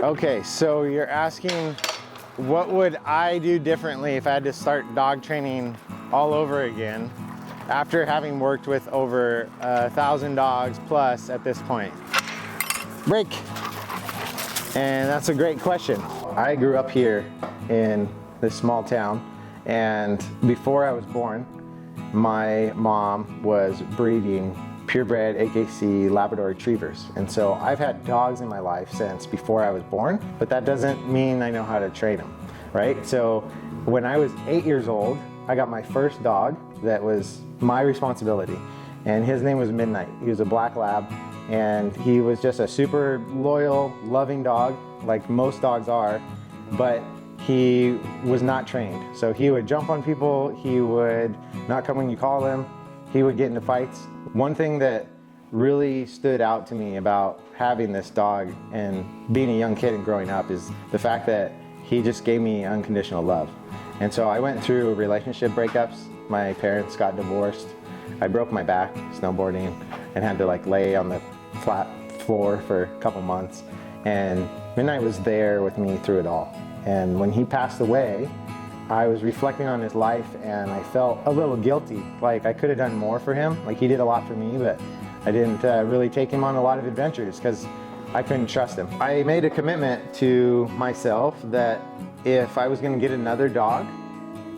Okay, so you're asking what would I do differently if I had to start dog training all over again after having worked with over 1,000 dogs plus at this point? Break. And that's a great question. I grew up here in this small town, and before I was born, my mom was breeding purebred AKC Labrador Retrievers. And so I've had dogs in my life since before I was born, but that doesn't mean I know how to train them, right? So when I was 8 years old, I got my first dog that was my responsibility. And his name was Midnight. He was a black lab, and he was just a super loyal, loving dog, like most dogs are, but he was not trained. So he would jump on people, he would not come when you call him, he would get into fights. One thing that really stood out to me about having this dog and being a young kid and growing up is the fact that he just gave me unconditional love. And so I went through relationship breakups. My parents got divorced. I broke my back snowboarding and had to lay on the flat floor for a couple months. And Midnight was there with me through it all. And when he passed away, I was reflecting on his life and I felt a little guilty. Like I could have done more for him. Like he did a lot for me, but I didn't really take him on a lot of adventures because I couldn't trust him. I made a commitment to myself that if I was going to get another dog,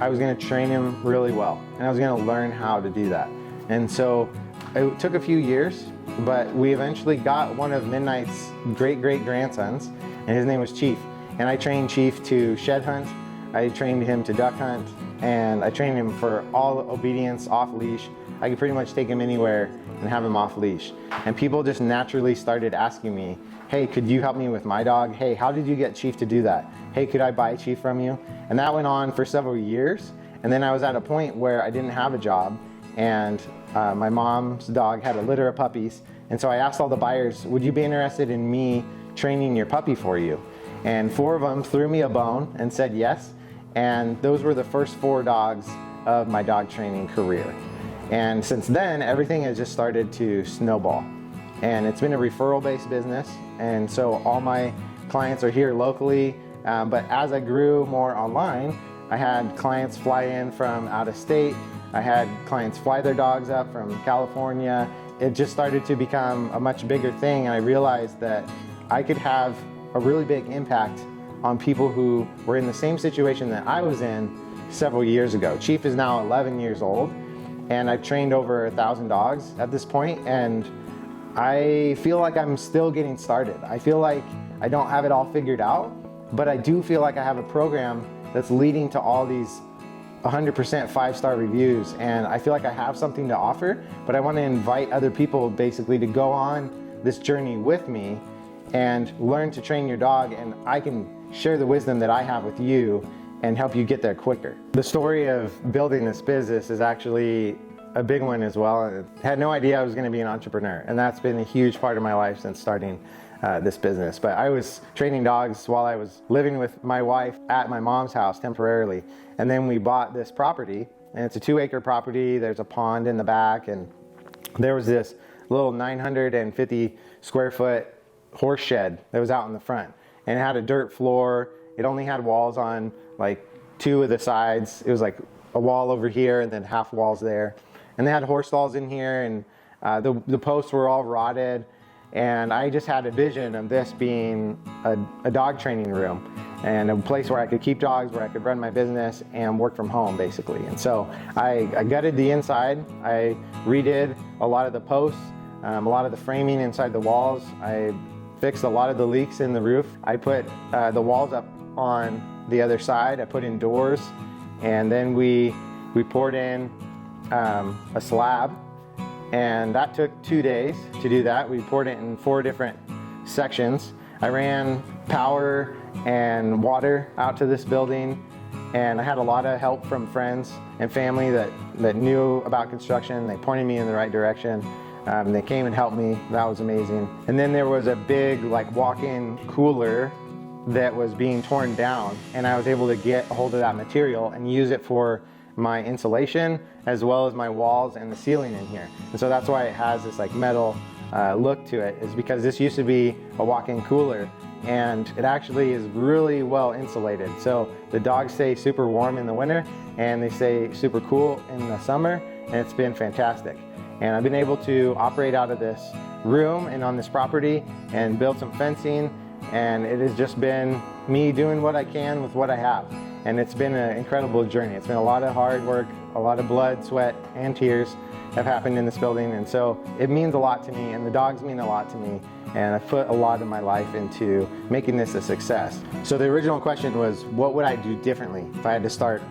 I was going to train him really well. And I was going to learn how to do that. And so it took a few years, but we eventually got one of Midnight's great-great-grandsons, and his name was Chief. And I trained Chief to shed hunt, I trained him to duck hunt, and I trained him for all obedience off leash. I could pretty much take him anywhere and have him off leash. And people just naturally started asking me, hey, could you help me with my dog? Hey, how did you get Chief to do that? Hey, could I buy Chief from you? And that went on for several years. And then I was at a point where I didn't have a job, and my mom's dog had a litter of puppies. And so I asked all the buyers, would you be interested in me training your puppy for you? And 4 of them threw me a bone and said yes. And those were the first 4 dogs of my dog training career. And since then, everything has just started to snowball. And it's been a referral-based business. And so all my clients are here locally. But as I grew more online, I had clients fly in from out of state. I had clients fly their dogs up from California. It just started to become a much bigger thing. And I realized that I could have a really big impact on people who were in the same situation that I was in several years ago. Chief is now 11 years old, and I've trained over 1,000 dogs at this point, and I feel like I'm still getting started. I feel like I don't have it all figured out, but I do feel like I have a program that's leading to all these 100% 5-star reviews, and I feel like I have something to offer, but I want to invite other people basically to go on this journey with me and learn to train your dog, and I can share the wisdom that I have with you and help you get there quicker. The story of building this business is actually a big one as well. I had no idea I was going to be an entrepreneur, and that's been a huge part of my life since starting this business. But I was training dogs while I was living with my wife at my mom's house temporarily, and then we bought this property, and it's a 2-acre property. There's a pond in the back, and there was this little 950 square foot horse shed that was out in the front. And it had a dirt floor. It only had walls on 2 of the sides. It was like a wall over here and then half walls there. And they had horse stalls in here, and the posts were all rotted. And I just had a vision of this being a dog training room and a place where I could keep dogs, where I could run my business and work from home basically. And so I gutted the inside. I redid a lot of the posts, a lot of the framing inside the walls. I fixed a lot of the leaks in the roof. I put the walls up on the other side. I put in doors, and then we poured in a slab, and that took 2 days to do that. We poured it in 4 different sections. I ran power and water out to this building, and I had a lot of help from friends and family that knew about construction. They pointed me in the right direction. They came and helped me. That was amazing. And then there was a big walk-in cooler that was being torn down, and I was able to get a hold of that material and use it for my insulation as well as my walls and the ceiling in here. And so that's why it has this metal look to it is because this used to be a walk-in cooler, and it actually is really well insulated. So the dogs stay super warm in the winter and they stay super cool in the summer, and it's been fantastic. And I've been able to operate out of this room and on this property and build some fencing, and it has just been me doing what I can with what I have. And it's been an incredible journey. It's been a lot of hard work, a lot of blood, sweat, and tears have happened in this building, and so it means a lot to me, and the dogs mean a lot to me, and I put a lot of my life into making this a success. So the original question was, what would I do differently if I had to start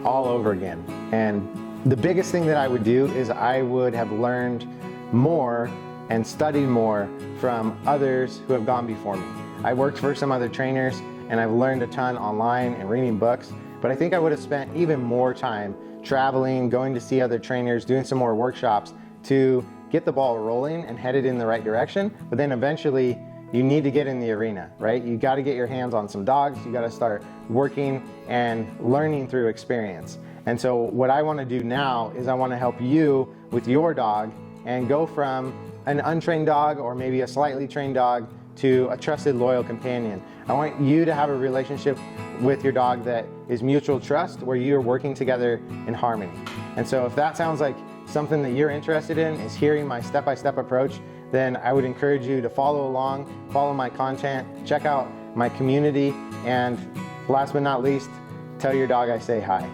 all over again? And the biggest thing that I would do is I would have learned more and studied more from others who have gone before me. I worked for some other trainers, and I've learned a ton online and reading books, but I think I would have spent even more time traveling, going to see other trainers, doing some more workshops to get the ball rolling and headed in the right direction. But then eventually you need to get in the arena, right? You got to get your hands on some dogs. You got to start working and learning through experience. And so what I want to do now is I want to help you with your dog and go from an untrained dog or maybe a slightly trained dog to a trusted, loyal companion. I want you to have a relationship with your dog that is mutual trust, where you're working together in harmony. And so if that sounds like something that you're interested in, is hearing my step-by-step approach, then I would encourage you to follow along, follow my content, check out my community, and last but not least, tell your dog I say hi.